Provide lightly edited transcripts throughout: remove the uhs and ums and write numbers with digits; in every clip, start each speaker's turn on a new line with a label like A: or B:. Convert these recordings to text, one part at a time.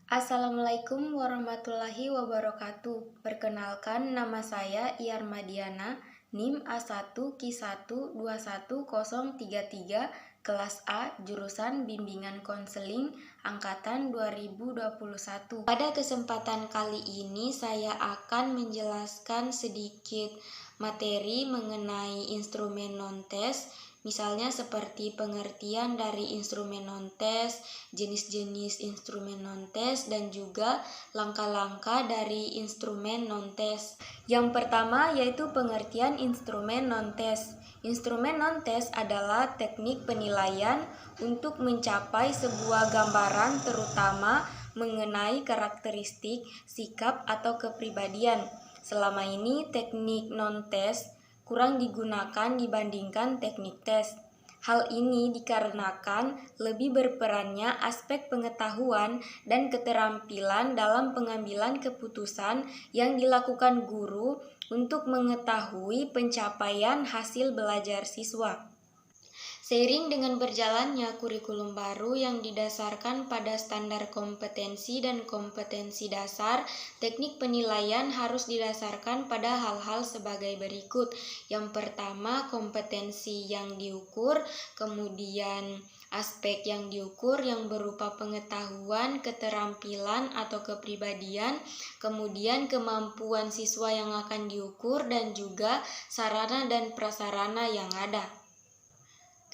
A: Assalamualaikum warahmatullahi wabarakatuh. Perkenalkan, nama saya Iyar Madiana, NIM A1Q1 2121033, kelas A, jurusan Bimbingan Konseling, angkatan 2021. Pada kesempatan kali ini saya akan menjelaskan sedikit materi mengenai instrumen non-tes. Misalnya seperti pengertian dari instrumen non-tes, jenis-jenis instrumen non-tes, dan juga langkah-langkah dari instrumen non-tes. Yang pertama yaitu pengertian instrumen non-tes. Instrumen non-tes adalah teknik penilaian untuk mencapai sebuah gambaran terutama mengenai karakteristik, sikap, atau kepribadian. Selama ini teknik non-tes kurang digunakan dibandingkan teknik tes. Hal ini dikarenakan lebih berperannya aspek pengetahuan dan keterampilan dalam pengambilan keputusan yang dilakukan guru untuk mengetahui pencapaian hasil belajar siswa. Seiring dengan berjalannya kurikulum baru yang didasarkan pada standar kompetensi dan kompetensi dasar, teknik penilaian harus didasarkan pada hal-hal sebagai berikut. Yang pertama, kompetensi yang diukur, kemudian aspek yang diukur yang berupa pengetahuan, keterampilan, atau kepribadian, kemudian kemampuan siswa yang akan diukur, dan juga sarana dan prasarana yang ada.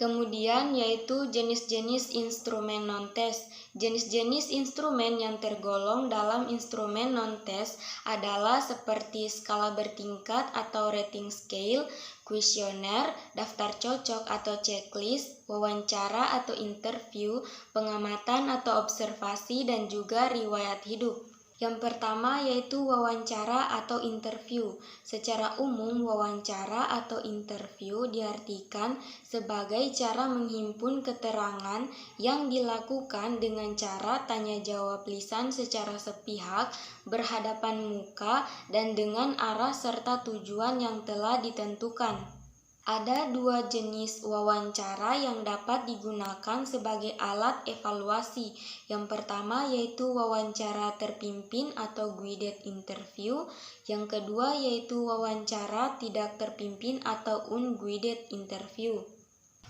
A: Kemudian yaitu jenis-jenis instrumen non-tes. Jenis-jenis instrumen yang tergolong dalam instrumen non-tes adalah seperti skala bertingkat atau rating scale, kuesioner, daftar cocok atau checklist, wawancara atau interview, pengamatan atau observasi, dan juga riwayat hidup. Yang pertama yaitu wawancara atau interview. Secara umum, wawancara atau interview diartikan sebagai cara menghimpun keterangan yang dilakukan dengan cara tanya jawab lisan secara sepihak, berhadapan muka, dan dengan arah serta tujuan yang telah ditentukan. Ada dua jenis wawancara yang dapat digunakan sebagai alat evaluasi. Yang pertama yaitu wawancara terpimpin atau guided interview. Yang kedua yaitu wawancara tidak terpimpin atau unguided interview.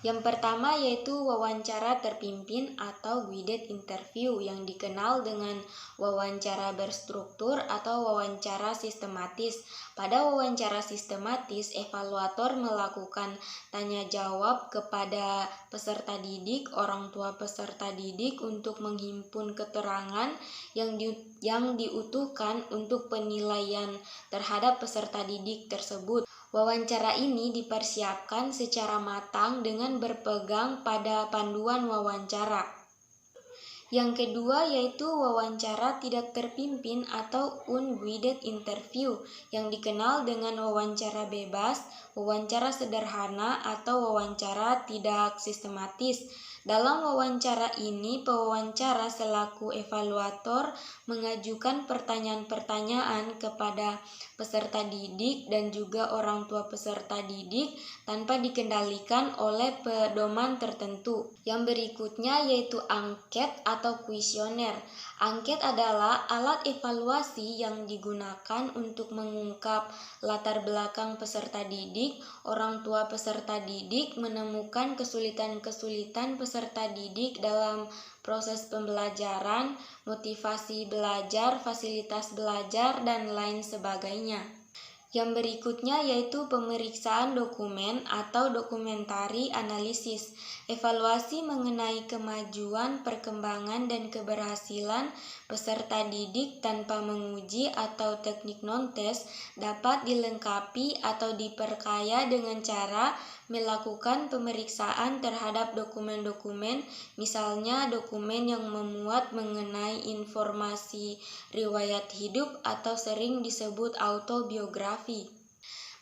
A: Yang pertama yaitu wawancara terpimpin atau guided interview yang dikenal dengan wawancara berstruktur atau wawancara sistematis. Pada wawancara sistematis, evaluator melakukan tanya jawab kepada peserta didik, orang tua peserta didik untuk menghimpun keterangan yang diutuhkan untuk penilaian terhadap peserta didik tersebut. Wawancara ini dipersiapkan secara matang dengan berpegang pada panduan wawancara. Yang kedua yaitu wawancara tidak terpimpin atau unguided interview yang dikenal dengan wawancara bebas, wawancara sederhana, atau wawancara tidak sistematis. Dalam wawancara ini, pewawancara selaku evaluator mengajukan pertanyaan-pertanyaan kepada peserta didik dan juga orang tua peserta didik tanpa dikendalikan oleh pedoman tertentu. Yang berikutnya yaitu angket atau kuesioner. Angket adalah alat evaluasi yang digunakan untuk mengungkap latar belakang peserta didik. Orang tua peserta didik menemukan kesulitan-kesulitan peserta didik dalam proses pembelajaran, motivasi belajar, fasilitas belajar, dan lain sebagainya. Yang berikutnya yaitu pemeriksaan dokumen atau dokumentari analisis. Evaluasi mengenai kemajuan, perkembangan, dan keberhasilan peserta didik tanpa menguji atau teknik non-tes dapat dilengkapi atau diperkaya dengan cara melakukan pemeriksaan terhadap dokumen-dokumen, misalnya dokumen yang memuat mengenai informasi riwayat hidup atau sering disebut autobiografi.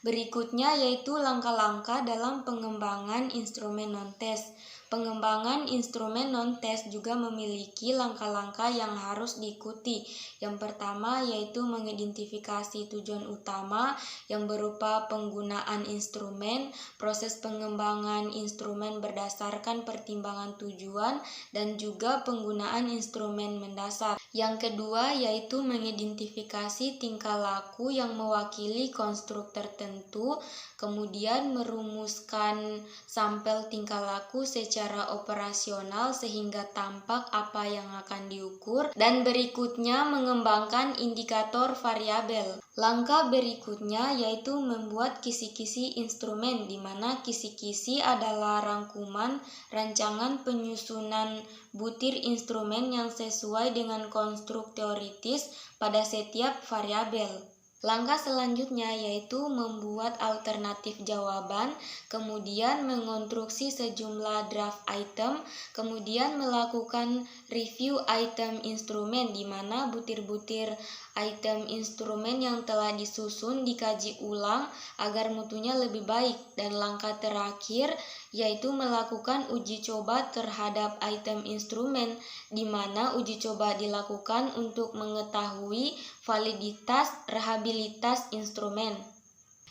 A: Berikutnya yaitu langkah-langkah dalam pengembangan instrumen non-tes. Pengembangan instrumen non-tes juga memiliki langkah-langkah yang harus diikuti. Yang pertama yaitu mengidentifikasi tujuan utama yang berupa penggunaan instrumen, proses pengembangan instrumen berdasarkan pertimbangan tujuan, dan juga penggunaan instrumen mendasar. Yang kedua yaitu mengidentifikasi tingkah laku yang mewakili konstruk tertentu, kemudian merumuskan sampel tingkah laku secara operasional sehingga tampak apa yang akan diukur, dan berikutnya mengembangkan indikator variabel. Langkah berikutnya yaitu membuat kisi-kisi instrumen, di mana kisi-kisi adalah rangkuman rancangan penyusunan butir instrumen yang sesuai dengan konstruk teoritis pada setiap variabel. Langkah selanjutnya yaitu membuat alternatif jawaban, kemudian mengonstruksi sejumlah draft item, kemudian melakukan review item instrumen, di mana butir-butir item instrumen yang telah disusun dikaji ulang agar mutunya lebih baik. Dan langkah terakhir yaitu melakukan uji coba terhadap item instrumen, di mana uji coba dilakukan untuk mengetahui validitas rehabilitas instrumen.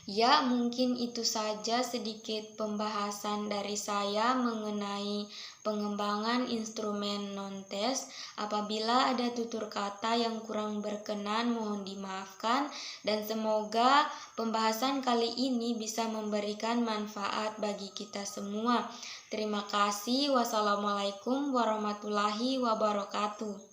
A: Ya, mungkin itu saja sedikit pembahasan dari saya mengenai pengembangan instrumen non-tes. Apabila ada tutur kata yang kurang berkenan, mohon dimaafkan, dan semoga pembahasan kali ini bisa memberikan manfaat bagi kita semua. Terima kasih. Wassalamualaikum warahmatullahi wabarakatuh.